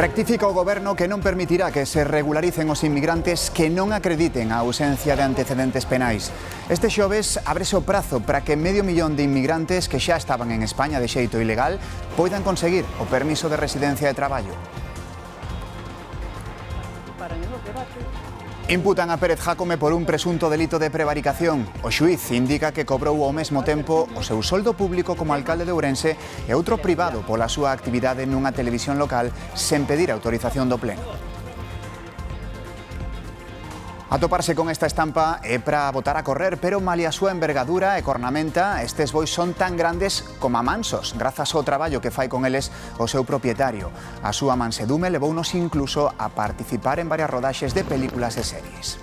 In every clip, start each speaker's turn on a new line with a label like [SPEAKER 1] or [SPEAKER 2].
[SPEAKER 1] Rectifica o Goberno que non permitirá que se regularicen os inmigrantes que non acrediten a ausencia de antecedentes penais. Este xoves ábrese o prazo para que 500.000 de inmigrantes que xa estaban en España de xeito ilegal poidan conseguir o permiso de residencia e traballo. Imputan a Pérez Jácome por un presunto delito de prevaricación. O xuíz indica que cobrou ao mesmo tempo o seu soldo público como alcalde de Ourense e outro privado pola súa actividade nunha televisión local sen pedir autorización do Pleno. Atoparse con esta estampa é para botar a correr, pero malia a súa envergadura e cornamenta, estes bois son tan grandes como mansos, grazas ao traballo que fai con eles o seu propietario. A súa mansedume levounos incluso a participar en varias rodaxes de películas e series.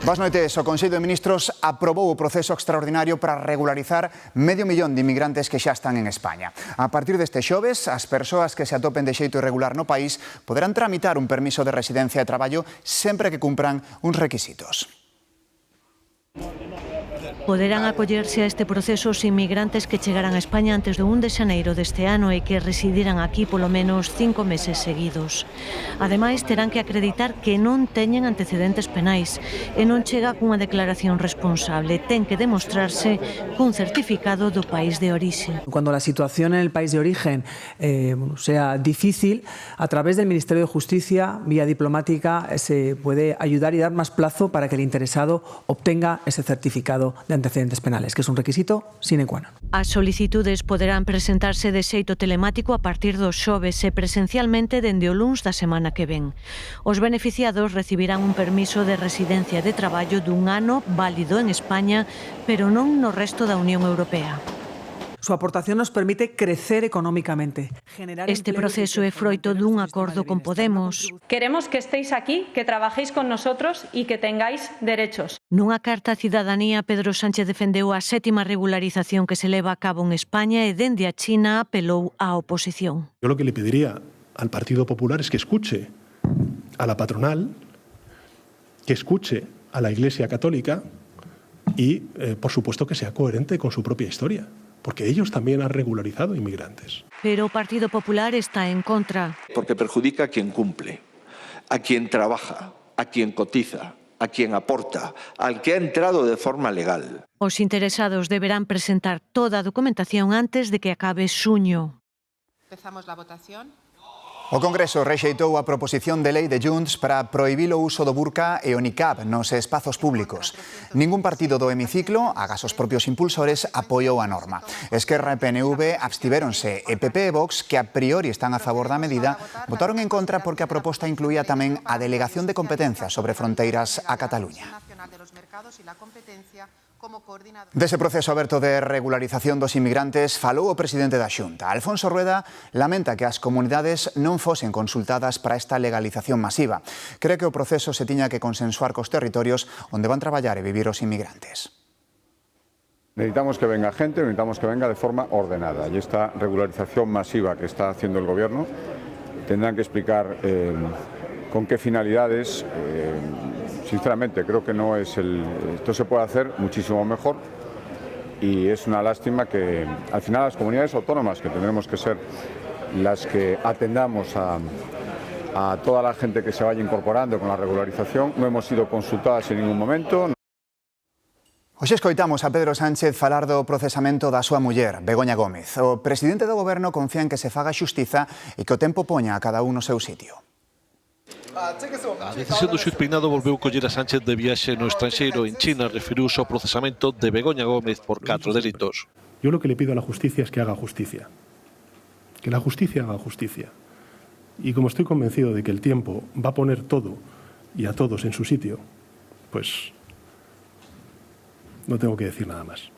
[SPEAKER 1] Boas noites. O Consello de Ministros aprobou o proceso extraordinario para regularizar 500.000 de inmigrantes que xa están en España. A partir deste xoves, as persoas que se atopen de xeito irregular no país poderán tramitar un permiso de residencia e traballo sempre que cumpran uns requisitos.
[SPEAKER 2] Poderán acollerse a este proceso os inmigrantes que chegarán a España antes do 1 de xaneiro deste ano e que residirán aquí polo menos 5 meses seguidos. Ademais, terán que acreditar que non teñen antecedentes penais e non chega cunha declaración responsable. Ten que demostrarse cun certificado do país de orixe.
[SPEAKER 3] Cuando la situación en el país de origen sea difícil, a través del Ministerio de Justicia, vía diplomática, se puede ayudar y dar más plazo para que el interesado obtenga ese certificado de antecedentes penales, que es un requisito sine qua non.
[SPEAKER 2] As solicitudes poderán presentarse de xeito telemático a partir do xoves e presencialmente dende o luns da semana que ven. Os beneficiados recibirán un permiso de residencia e de traballo dun ano válido en España, pero non no resto da Unión Europea.
[SPEAKER 3] Su aportación nos permite crecer económicamente.
[SPEAKER 2] Este proceso é froito dun acordo con Podemos.
[SPEAKER 4] Queremos que estéis aquí, que trabajéis con nosotros y que tengáis derechos.
[SPEAKER 2] Nunha carta á cidadanía, Pedro Sánchez defendeu a 7ª regularización que se leva a cabo en España e dende a China apelou á oposición.
[SPEAKER 5] Yo lo que le pediría al Partido Popular es que escuche a la patronal, que escuche a la Iglesia Católica y, por supuesto, que sea coherente con su propia historia. Porque ellos también han regularizado inmigrantes.
[SPEAKER 2] Pero o Partido Popular está en contra.
[SPEAKER 6] Porque perjudica a quien cumple, a quien trabaja, a quien cotiza, a quien aporta, al que ha entrado de forma legal.
[SPEAKER 2] Os interesados deberán presentar toda a documentación antes de que acabe xuño.
[SPEAKER 7] Empezamos la votación.
[SPEAKER 1] O Congreso rexeitou a proposición de lei de Junts para prohibir o uso do burka e o niqab nos espazos públicos. Ningún partido do hemiciclo, agás os propios impulsores, apoiou a norma. Esquerra e PNV abstivéronse e PP e Vox, que a priori están a favor da medida, votaron en contra porque a proposta incluía tamén a delegación de competencias sobre fronteiras a Cataluña. Dese proceso aberto de regularización dos inmigrantes falou o presidente da Xunta. Alfonso Rueda lamenta que as comunidades non fosen consultadas para esta legalización masiva. Cree que o proceso se tiña que consensuar cos territorios onde van traballar e vivir os inmigrantes.
[SPEAKER 8] Necesitamos que venga gente, necesitamos que venga de forma ordenada. Y esta regularización masiva que está haciendo el Gobierno tendrán que explicar con qué finalidades. Sinceramente, creo que no es esto se puede hacer muchísimo mejor y es una lástima que al final las comunidades autónomas, que tendremos que ser las que atendamos a toda la gente que se vaya incorporando con la regularización, no hemos sido consultadas en ningún momento.
[SPEAKER 1] Hoxe escoitamos a Pedro Sánchez falar do procesamento da súa muller, Begoña Gómez. O presidente do Goberno confía en que se faga xustiza e que o tempo poña a cada un no seu sitio.
[SPEAKER 9] A decisión do xuiz Peinado volveu coller a Sánchez de viaxe no estranxeiro en China, referiuse ao procesamento de Begoña Gómez por 4 delitos.
[SPEAKER 5] Yo lo que le pido a la justicia es que haga justicia. Que la justicia haga justicia. Y como estoy convencido de que el tiempo va a poner todo y a todos en su sitio, pues no tengo que decir nada más.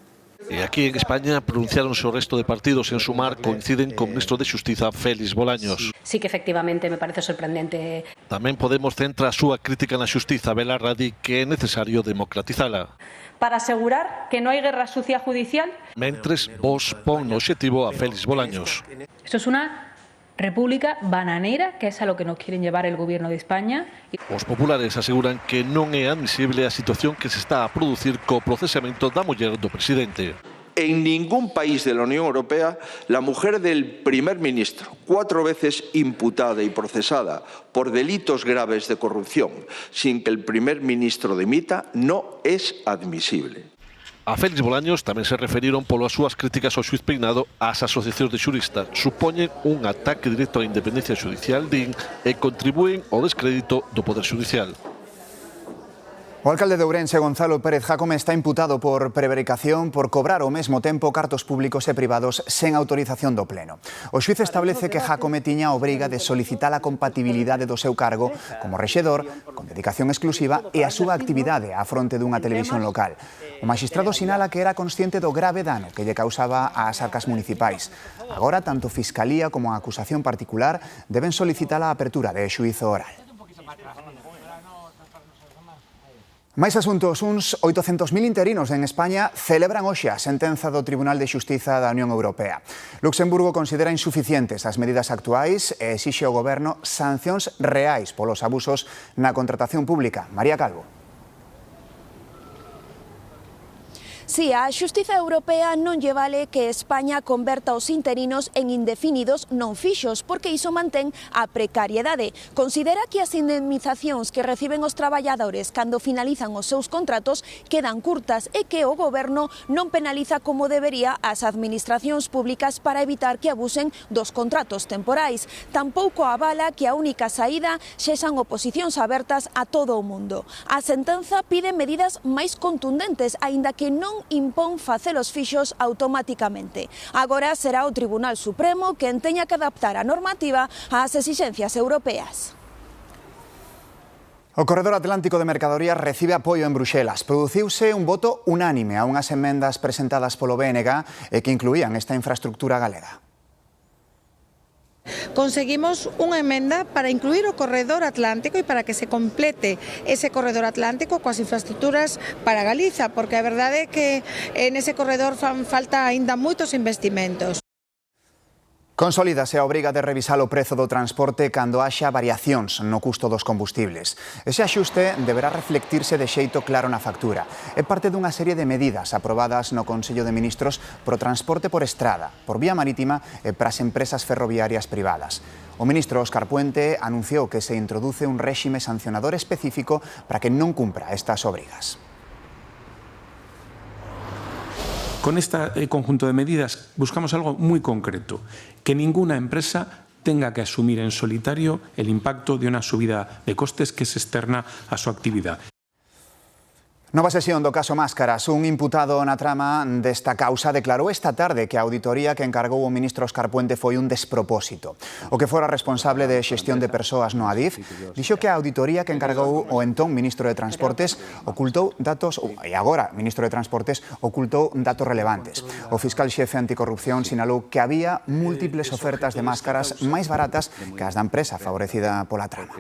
[SPEAKER 9] E aquí en España pronunciáronse o resto de partidos en sumar coinciden co ministro de Xustiza, Félix Bolaños.
[SPEAKER 4] Sí que efectivamente me parece sorprendente.
[SPEAKER 9] Tamén Podemos centra a súa crítica na xustiza. Belarra di que é necesario democratizala.
[SPEAKER 4] Para asegurar que no hay guerra sucia judicial.
[SPEAKER 9] Mentres, Vox pon no obxectivo a Félix Bolaños.
[SPEAKER 4] Esto es una república bananera, que es a lo que nos quieren llevar el Gobierno de España.
[SPEAKER 9] Os populares aseguran que non é admisible a situación que se está a producir co procesamento da muller do presidente.
[SPEAKER 6] En ningún país de la Unión Europea la mujer del primer ministro, 4 veces imputada y procesada por delitos graves de corrupción, sin que el primer ministro dimita, no es admisible.
[SPEAKER 9] A Félix Bolaños tamén se referiron polas súas críticas ao xuiz Peinado ás asociacións de xuristas. Supoñen un ataque directo á independencia xudicial, din, e contribúen ao descrédito do Poder Xudicial.
[SPEAKER 1] O alcalde de Ourense, Gonzalo Pérez Jácome, está imputado por prevaricación por cobrar ao mesmo tempo cartos públicos e privados sen autorización do Pleno. O xuiz establece que Jácome tiña a obriga de solicitar a compatibilidade do seu cargo como rexedor, con dedicación exclusiva, e a súa actividade á fronte dunha televisión local. O magistrado sinala que era consciente do grave dano que lle causaba ás arcas municipais. Agora, tanto Fiscalía como a acusación particular deben solicitar a apertura de xuízo oral. Máis asuntos, uns 800.000 interinos en España celebran hoxe a sentenza do Tribunal de Xustiza da Unión Europea. Luxemburgo considera insuficientes as medidas actuais e exixe ao goberno sancións reais polos abusos na contratación pública. María Calvo.
[SPEAKER 10] Si, a Xustiza Europea non lle vale que España converta os interinos en indefinidos non fixos, porque iso mantén a precariedade. Considera que as indemnizacións que reciben os traballadores cando finalizan os seus contratos quedan curtas e que o goberno non penaliza como debería as administracións públicas para evitar que abusen dos contratos temporais. Tampouco avala que a única saída sexan oposicións abertas a todo o mundo. A sentenza pide medidas máis contundentes, aínda que non impón facelos fixos automáticamente. Agora será o Tribunal Supremo quen teña que adaptar a normativa ás exixencias europeas.
[SPEAKER 1] O Corredor Atlántico de Mercadorías recibe apoio en Bruxelas. Produciuse un voto unánime a unhas emendas presentadas polo BNG e que incluían esta infraestructura galega.
[SPEAKER 11] Conseguimos unha emenda para incluir o corredor atlántico e para que se complete ese corredor atlántico coas infraestructuras para Galiza, porque a verdade é que nese corredor fan falta aínda moitos investimentos.
[SPEAKER 1] Consolídase a obriga de revisar o prezo do transporte cando haxa variacións no custo dos combustibles. Ese axuste deberá reflectirse de xeito claro na factura. É parte dunha serie de medidas aprobadas no Consello de Ministros pro transporte por estrada, por vía marítima e para as empresas ferroviarias privadas. O ministro Óscar Puente anunciou que se introduce un réxime sancionador específico para que non cumpra estas obrigas.
[SPEAKER 12] Con este conjunto de medidas buscamos algo muy concreto, que ninguna empresa tenga que asumir en solitario el impacto de una subida de costes que se externa a su actividad.
[SPEAKER 1] Nova sesión do caso Máscaras. Un imputado na trama desta causa declarou esta tarde que a auditoría que encargou o ministro Óscar Puente foi un despropósito. O que fora responsable de xestión de persoas no Adif dixo que a auditoría que encargou o entón ministro de Transportes ocultou datos, e agora ministro de Transportes ocultou datos relevantes. O fiscal xefe anticorrupción sinalou que había múltiples ofertas de máscaras máis baratas que as da empresa favorecida pola trama.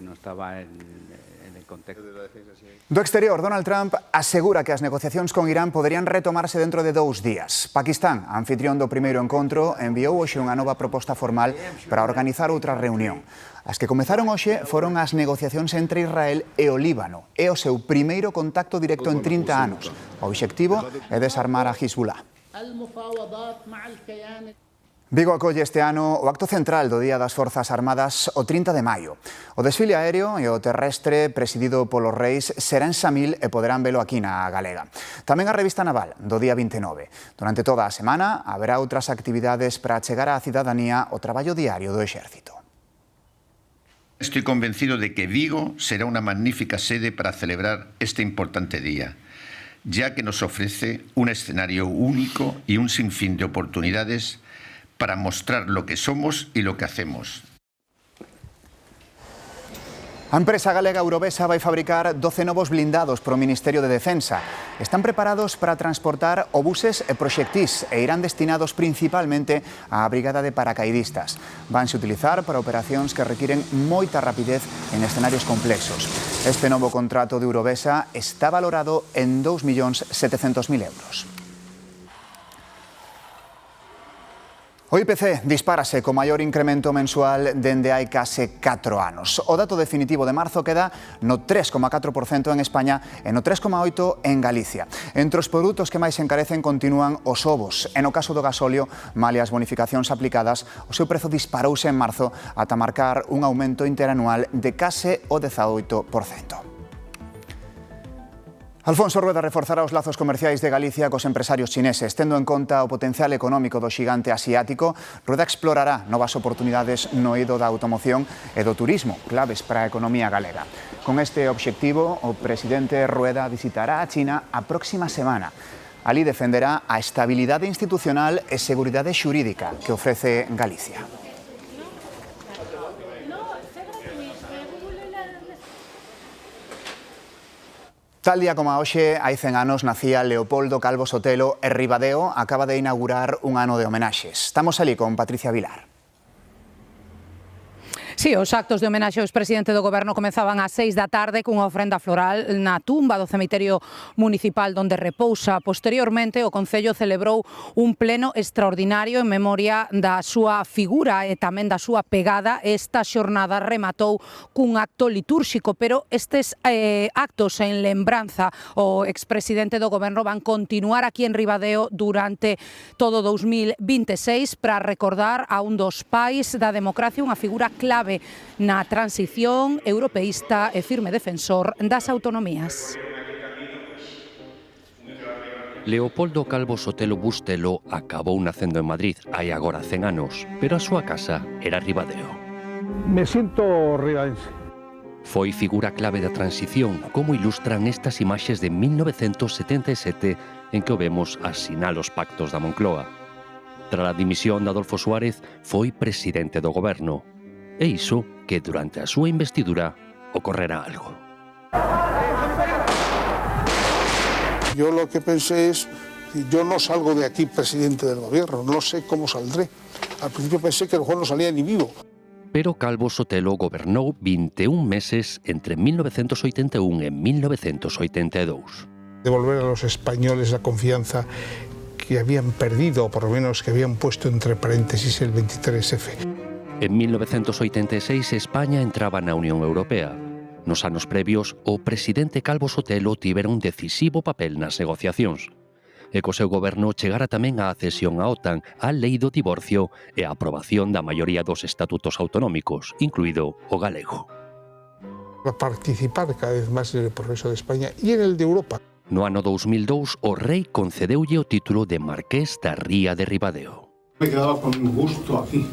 [SPEAKER 1] Do exterior, Donald Trump asegura que as negociacións con Irán poderían retomarse dentro de 2 días. Pakistán, anfitrión do primeiro encontro, enviou hoxe unha nova proposta formal para organizar outra reunión. As que comezaron hoxe foron as negociacións entre Israel e o Líbano. É o seu primeiro contacto directo en 30 anos. O obxectivo é desarmar a Hezbollah. Vigo acolle este ano o acto central do Día das Forzas Armadas o 30 de maio. O desfile aéreo e o terrestre presidido polos reis será en Samil e poderán velo aquí na Galega. Tamén a revista naval do día 29. Durante toda a semana haberá outras actividades para chegar á cidadanía o traballo diario do Exército.
[SPEAKER 13] Estoy convencido de que Vigo será una magnífica sede para celebrar este importante día, ya que nos ofrece un escenario único y un sinfín de oportunidades para mostrar lo que somos y lo que hacemos.
[SPEAKER 1] A empresa galega Eurovesa vai fabricar 12 novos blindados para o Ministerio de Defensa. Están preparados para transportar obuses e proxectís e irán destinados principalmente á brigada de paracaidistas. Vanse utilizar para operacións que requiren moita rapidez en escenarios complexos. Este novo contrato de Eurovesa está valorado en 2.700.000 euros. O IPC dispárase co maior incremento mensual dende hai case 4 anos. O dato definitivo de marzo queda no 3,4% en España e no 3,8% en Galicia. Entre os produtos que máis se encarecen continúan os ovos. E no caso do gasóleo, malia as bonificacións aplicadas, o seu prezo disparouse en marzo ata marcar un aumento interanual de case o 18%. Alfonso Rueda reforzará os lazos comerciais de Galicia cos empresarios chineses. Tendo en conta o potencial económico do xigante asiático, Rueda explorará novas oportunidades no eido da automoción e do turismo, claves para a economía galega. Con este obxectivo, o presidente Rueda visitará a China a próxima semana. Alí defenderá a estabilidade institucional e seguridade xurídica que ofrece Galicia. Tal día como hoxe, hai 100 anos, nacía Leopoldo Calvo Sotelo e Ribadeo acaba de inaugurar un ano de homenaxes. Estamos alí con Patricia Vilar.
[SPEAKER 14] Sí, os actos de homenaxe aos presidente do Goberno comenzaban ás 6 da tarde cunha ofrenda floral na tumba do cemiterio municipal onde repousa. Posteriormente, o Concello celebrou un pleno extraordinario en memoria da súa figura e tamén da súa pegada. Esta xornada rematou cun acto litúrxico, pero estes actos en lembranza o expresidente do Goberno van continuar aquí en Ribadeo durante todo 2026 para recordar a un dos pais da democracia, unha figura clave na transición europeísta e firme defensor das autonomías.
[SPEAKER 15] Leopoldo Calvo Sotelo Bustelo acabou nacendo en Madrid hai agora 100 anos, pero a súa casa era Ribadeo.
[SPEAKER 16] Me siento ribadense.
[SPEAKER 15] Foi figura clave da transición, como ilustran estas imaxes de 1977 en que o vemos asinar os pactos da Moncloa. Tras a dimisión de Adolfo Suárez, foi presidente do Goberno. E iso que durante a súa investidura ocorrerá algo.
[SPEAKER 16] Yo lo que pensé es, yo no salgo de aquí presidente del gobierno, no sé cómo saldré. Al principio pensé que a lo mejor no salía ni vivo.
[SPEAKER 15] Pero Calvo Sotelo gobernou 21 meses entre 1981 e 1982.
[SPEAKER 16] Devolver a los españoles la confianza que habían perdido, o por lo menos que habían puesto entre paréntesis el 23F.
[SPEAKER 15] En 1986 España entraba na Unión Europea. Nos anos previos, o presidente Calvo Sotelo tivera un decisivo papel nas negociacións. E co seu goberno chegara tamén a cesión á OTAN, a lei do divorcio e a aprobación da maioría dos estatutos autonómicos, incluído o galego.
[SPEAKER 16] Va a participar cada vez máis en el progreso de España e en el de Europa.
[SPEAKER 15] No ano 2002, o rei concedeulle o título de Marqués da Ría de Ribadeo.
[SPEAKER 16] Me quedaba con gusto aquí.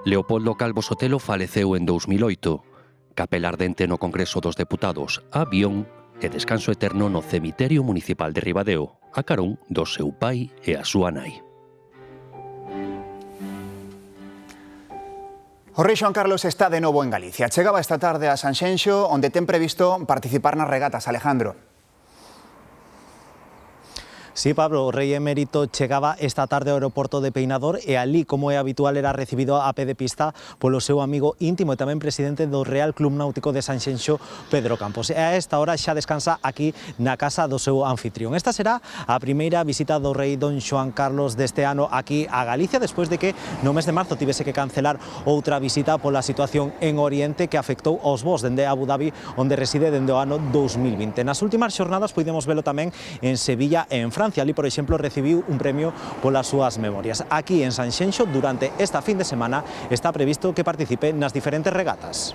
[SPEAKER 15] Leopoldo Calvo Sotelo faleceu en 2008. Capela ardente no Congreso dos Deputados, avión e descanso eterno no cemiterio municipal de Ribadeo, a carón do seu pai e a súa nai.
[SPEAKER 1] O rei Xoán Carlos está de novo en Galicia. Chegaba esta tarde a Sanxenxo, onde ten previsto participar nas regatas. Alejandro.
[SPEAKER 17] Sí, Pablo, o rei emérito chegaba esta tarde ao aeroporto de Peinador e alí, como é habitual, era recibido a pé de pista polo seu amigo íntimo e tamén presidente do Real Club Náutico de Sanxenxo, Pedro Campos. E a esta hora xa descansa aquí na casa do seu anfitrión. Esta será a primeira visita do rei don Xoán Carlos deste ano aquí a Galicia, despois de que no mes de marzo tivese que cancelar outra visita pola situación en Oriente que afectou aos voos dende Abu Dhabi, onde reside dende o ano 2020. Nas últimas xornadas podemos velo tamén en Sevilla e en Francia. Ali, por exemplo, recibiu un premio polas súas memorias. Aquí en Sanxenxo, durante esta fin de semana, está previsto que participe nas diferentes regatas.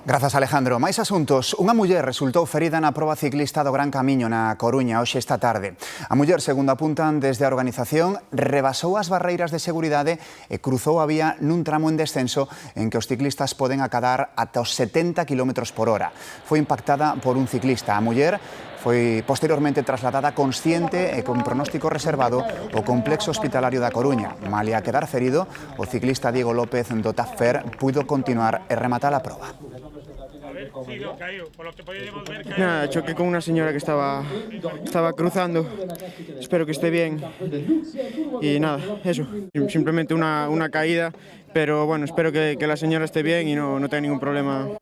[SPEAKER 1] Grazas, Alejandro. Máis asuntos. Unha muller resultou ferida na proba ciclista do Gran Camiño na Coruña hoxe esta tarde. A muller, segundo apuntan desde a organización, rebasou as barreiras de seguridade e cruzou a vía nun tramo en descenso en que os ciclistas poden acadar ata os 70 km por hora. Foi impactada por un ciclista. A muller foi posteriormente trasladada consciente e con pronóstico reservado ao complexo hospitalario da Coruña. Malia quedar ferido, o ciclista Diego López do TAFFER puido continuar e rematar a proba.
[SPEAKER 18] Nada, choqué con una señora que estaba cruzando. Espero que esté bien. Y nada, eso. Simplemente una caída. Pero bueno, espero que la señora esté bien y no tenga ningún problema.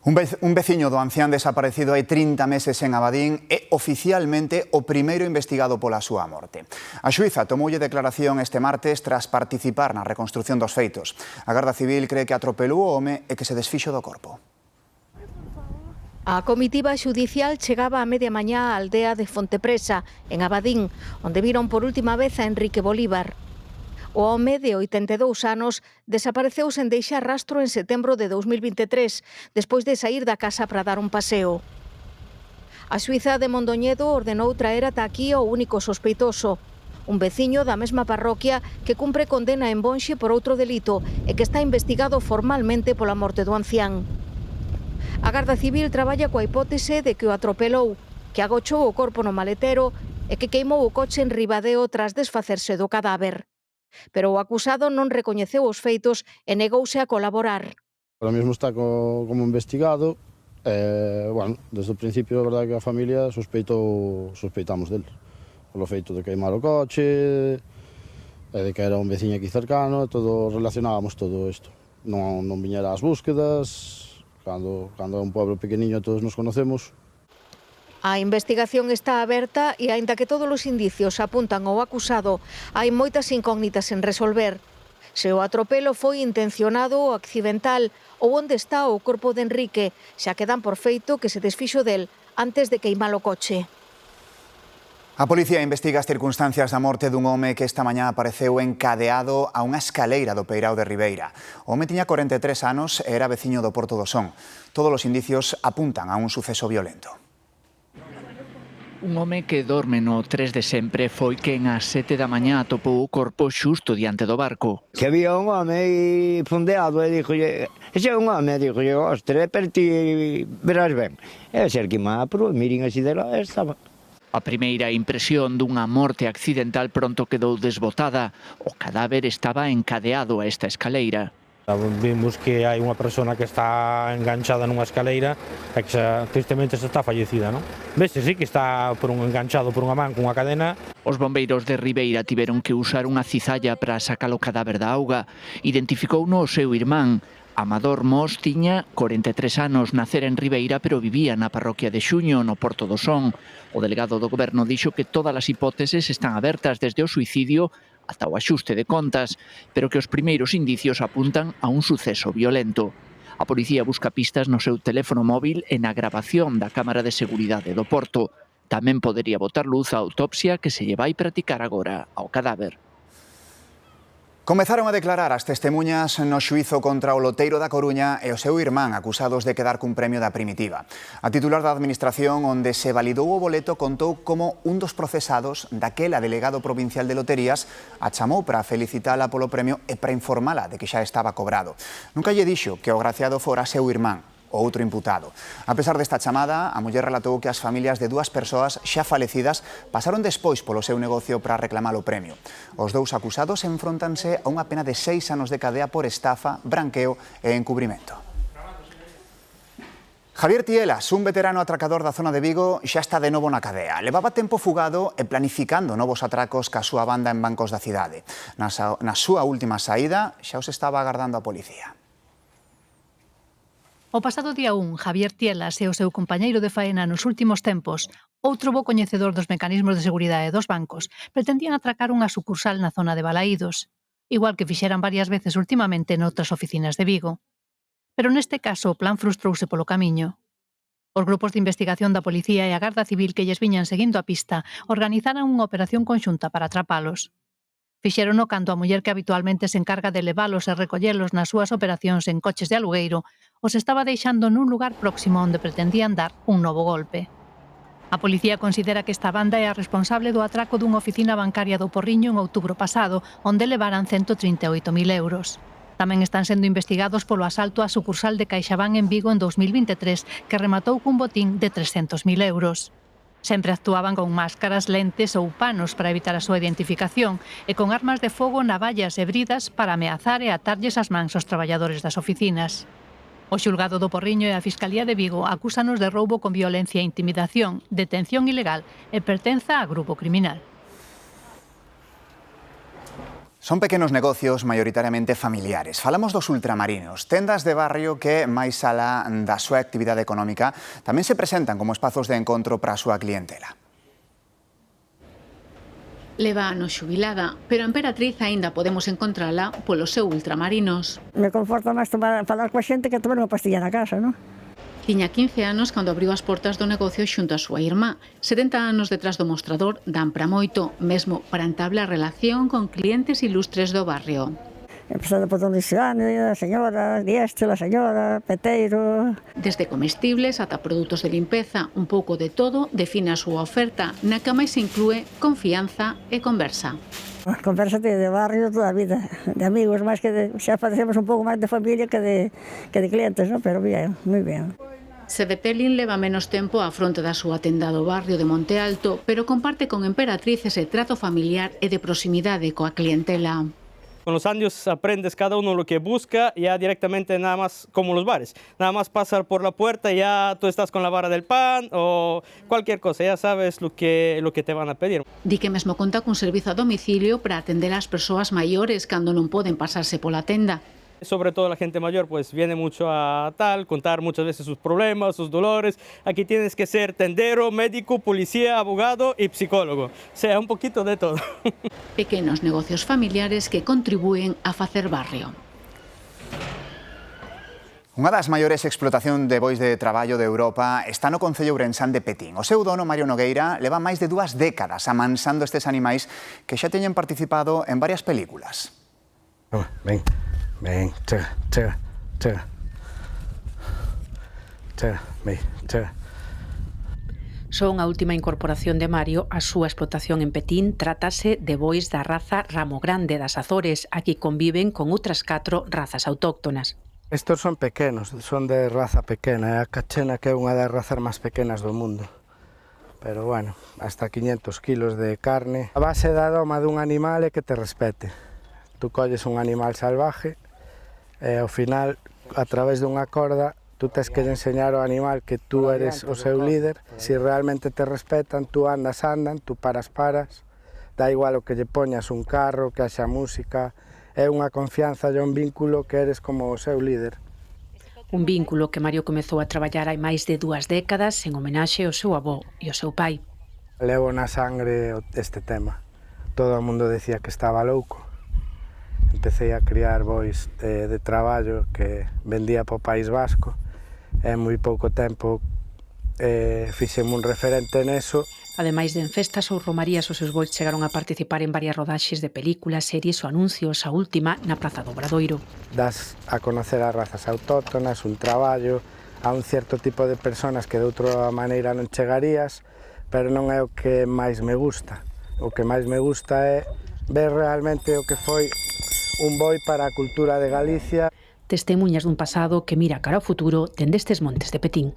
[SPEAKER 1] Un veciño do ancián desaparecido hai 30 meses en Abadín é oficialmente o primeiro investigado pola súa morte. A xuíza tomoulle declaración este martes tras participar na reconstrución dos feitos. A Garda Civil cree que atropelou o home e que se desfixo do corpo.
[SPEAKER 19] A comitiva xudicial chegaba a media mañá á aldea de Fontepresa, en Abadín, onde viron por última vez a Enrique Bolívar. O home de 82 anos desapareceu sen deixar rastro en setembro de 2023, despois de saír da casa para dar un paseo. A xuíza de Mondoñedo ordenou traer ata aquí o único sospeitoso, un veciño da mesma parroquia que cumpre condena en Bonxe por outro delito e que está investigado formalmente pola morte do ancián. A Garda Civil traballa coa hipótese de que o atropelou, que agochou o corpo no maletero e que queimou o coche en Ribadeo tras desfacerse do cadáver. Pero o acusado non recoñeceu os feitos e negouse a colaborar.
[SPEAKER 20] Ahora mesmo está como investigado. Desde o principio, a verdade que a familia sospeitamos del. Polo feito de queimar o coche, de que era un veciño aquí cercano, todo relacionábamos todo isto. Non viñera as búsquedas, cando é un pueblo pequeniño todos nos conocemos.
[SPEAKER 19] A investigación está aberta e, aínda que todos os indicios apuntan ao acusado, hai moitas incógnitas en resolver. Se o atropelo foi intencionado ou accidental ou onde está o corpo de Enrique, xa que dan por feito que se desfixo del antes de queimar o coche.
[SPEAKER 1] A policía investiga as circunstancias da morte dun home que esta mañá apareceu encadeado a unha escaleira do Peirao de Ribeira. O home tiña 43 anos e era veciño do Porto do Son. Todos os indicios apuntan a un suceso violento.
[SPEAKER 21] Un home que dorme no 3 de sempre foi quen ás 7 da mañá atopou o corpo xusto diante do barco.
[SPEAKER 22] Que había un home fondeado e dixolle, ese é un home, dixolle, ostre, pero ti verás ben. E se erguima, pero mirin así de lá, estaba.
[SPEAKER 21] A primeira impresión dunha morte accidental pronto quedou desbotada. O cadáver estaba encadeado a esta escaleira.
[SPEAKER 23] Vimos que hai unha persona que está enganchada nunha escaleira e que tristemente está fallecida, non? Vese, sí que está enganchado por unha man cunha cadena.
[SPEAKER 21] Os bombeiros de Ribeira tiveron que usar unha cizalla para sacar o cadáver da auga. Identificouno o seu irmán. Amador Mos tiña 43 anos, nacera en Ribeira, pero vivía na parroquia de Xuño, no Porto do Son. O delegado do Goberno dixo que todas as hipóteses están abertas desde o suicidio ata o axuste de contas, pero que os primeiros indicios apuntan a un suceso violento. A policía busca pistas no seu teléfono móvil e na grabación da cámara de seguridade do Porto. Tamén podería botar luz a autopsia que se lle vai practicar agora ao cadáver.
[SPEAKER 1] Comezaron a declarar as testemuñas no xuízo contra o loteiro da Coruña e o seu irmán acusados de quedar cun premio da Primitiva. A titular da Administración, onde se validou o boleto, contou como un dos procesados, daquela delegado provincial de loterías, a chamou para felicitala polo premio e para informala de que xa estaba cobrado. Nunca lle dixo que o agraciado fora seu irmán, o outro imputado. A pesar desta chamada, a muller relatou que as familias de dúas persoas xa falecidas pasaron despois polo seu negocio para reclamar o premio. Os dous acusados enfrontanse a unha pena de 6 anos de cadea por estafa, branqueo e encubrimento. Javier Tielas, un veterano atracador da zona de Vigo, xa está de novo na cadea. Levaba tempo fugado e planificando novos atracos ca súa banda en bancos da cidade. Na súa última saída xa os estaba agardando a policía.
[SPEAKER 24] O pasado día 1, Javier Tielas e o seu compañeiro de faena nos últimos tempos, outro bo coñecedor dos mecanismos de seguridade dos bancos, pretendían atracar unha sucursal na zona de Balaídos, igual que fixeran varias veces últimamente noutras oficinas de Vigo. Pero neste caso o plan frustrouse polo camiño. Os grupos de investigación da Policía e a Garda Civil que lles viñan seguindo a pista organizaran unha operación conxunta para atrapalos. Fixérono cando a muller que habitualmente se encarga de leválos e recollelos nas súas operacións en coches de alugueiro os estaba deixando nun lugar próximo onde pretendían dar un novo golpe. A policía considera que esta banda é a responsable do atraco dunha oficina bancaria do Porriño en outubro pasado, onde levaran 138.000 euros. Tamén están sendo investigados polo asalto á sucursal de CaixaBank en Vigo en 2023, que rematou cun botín de 300.000 euros. Sempre actuaban con máscaras, lentes ou panos para evitar a súa identificación e con armas de fogo, navallas e bridas para ameazar e atarlles as mans aos traballadores das oficinas. O xulgado do Porriño e a Fiscalía de Vigo acúsanos de roubo con violencia e intimidación, detención ilegal e pertenza a grupo criminal.
[SPEAKER 1] Son pequenos negocios maioritariamente familiares. Falamos dos ultramarinos, tendas de barrio que, máis alá da súa actividade económica, tamén se presentan como espazos de encontro para a súa clientela.
[SPEAKER 2] Leva anos xubilada, pero a Emperatriz aínda podemos encontrala polos seus ultramarinos.
[SPEAKER 3] Me conforta máis falar coa xente que tomar unha pastilla na casa, non?
[SPEAKER 2] Tiña 15 anos cando abriu as portas do negocio xunto a súa irmá. 70 anos detrás do mostrador dan para moito, mesmo para entablar relación con clientes ilustres do barrio.
[SPEAKER 3] Empezando por Don Luciano, a señora, Dieste, a señora, Peteiro...
[SPEAKER 2] Desde comestibles ata produtos de limpeza, un pouco de todo define a súa oferta, na que máis se inclúe confianza e conversa.
[SPEAKER 3] Conversa de barrio toda a vida, de amigos, máis que xa parecemos un pouco máis de familia que de clientes, ¿no? Pero bien, moi ben.
[SPEAKER 2] Sede Pelín leva menos tempo á fronte da súa tenda do barrio de Monte Alto, pero comparte con Emperatriz ese trato familiar e de proximidade coa clientela.
[SPEAKER 7] Con los años aprendes cada uno lo que busca, ya directamente nada más como los bares. Nada más pasar por la puerta y ya tú estás con la vara del pan o cualquier cosa, ya sabes lo que te van a pedir.
[SPEAKER 2] Di que mesmo conta cun servizo a domicilio para atender ás persoas maiores cando non poden pasarse pola tenda.
[SPEAKER 7] Sobre todo la gente mayor pues viene mucho a contar muchas veces sus problemas, sus dolores. Aquí tienes que ser tendero, médico, policía, abogado y psicólogo. O sea, un poquito de todo.
[SPEAKER 2] Pequenos negocios familiares que contribúen a facer barrio.
[SPEAKER 1] Unha das maiores explotación de bois de traballo de Europa está no concello ourensán de Petín. O seu dono, Mario Nogueira, leva máis de 2 décadas amansando estes animais que xa teñen participado en varias películas.
[SPEAKER 8] Ven. Ven, chega.
[SPEAKER 25] Son a última incorporación de Mario á súa explotación en Petín. Trátase de bois da raza Ramo Grande das Azores. Aquí conviven con outras 4 razas autóctonas.
[SPEAKER 8] Estos son pequenos, son de raza pequena. A cachena que é unha das razas máis pequenas do mundo. Pero bueno, hasta 500 kilos de carne. A base da doma dun animal é que te respete. Tú colles un animal salvaje e ao final, a través dunha corda, tú tes que enseñar ao animal que tú eres o seu líder. Se realmente te respetan, tú andan, tú paras. Da igual o que lle poñas, un carro, que haxa música. É unha confianza e un vínculo que eres como o seu líder.
[SPEAKER 25] Un vínculo que Mario comezou a traballar hai máis de 2 décadas en homenaxe ao seu avó e ao seu pai.
[SPEAKER 8] Levo na sangre este tema. Todo o mundo decía que estaba louco. Empecé a criar bois de traballo que vendía para o País Vasco. En moi pouco tempo fixeme un referente neso.
[SPEAKER 25] Ademais de en festas ou romarías, os seus bois chegaron a participar en varias rodaxes de películas, series ou anuncios, a última na Praza do Obradoiro.
[SPEAKER 8] Das a conocer as razas autóctonas, un traballo, a un certo tipo de personas que de outra maneira non chegarías, pero non é o que máis me gusta. O que máis me gusta é ver realmente o que foi un boi para a cultura de Galicia.
[SPEAKER 25] Testemunhas dun pasado que mira cara ao futuro dende estes montes de Petín.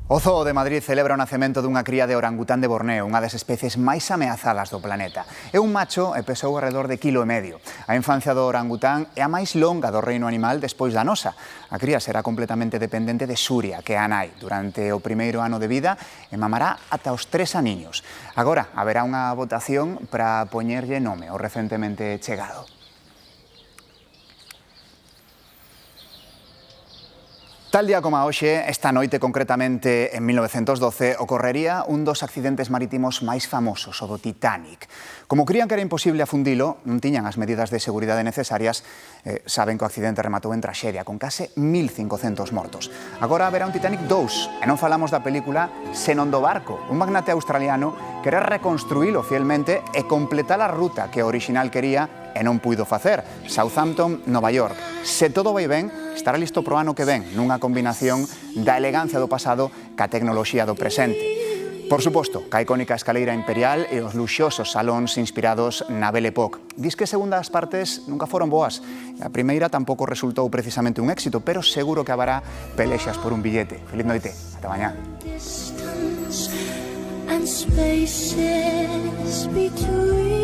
[SPEAKER 1] O Zoo de Madrid celebra o nacemento dunha cría de orangután de Borneo, unha das especies máis ameazadas do planeta. É un macho e pesou alrededor de 1,5 kg. A infancia do orangután é a máis longa do reino animal despois da nosa. A cría será completamente dependente de Xuria, que é a nai, durante o primeiro ano de vida e mamará ata os 3 aniños. Agora haberá unha votación para poñerlle nome ao recentemente chegado. Tal día como hoxe, esta noite concretamente en 1912, ocorrería un dos accidentes marítimos máis famosos, o do Titanic. Como crían que era imposible afundilo, non tiñan as medidas de seguridade necesarias, saben que o accidente rematou en traxedia, con case 1.500 mortos. Agora haberá un Titanic 2, e non falamos da película senón do barco. Un magnate australiano quere reconstruílo fielmente e completar a ruta que o original quería e non puido facer. Southampton, Nova York. Se todo vai ben, estará listo pro ano que ven, nunha combinación da elegancia do pasado ca tecnoloxía do presente. Por suposto, ca icónica escaleira imperial e os luxosos salóns inspirados na Belle Époque. Dis que segundas partes nunca foron boas. A primeira tampouco resultou precisamente un éxito, pero seguro que haberá pelexas por un billete. Feliz noite, ata mañá. And spaces between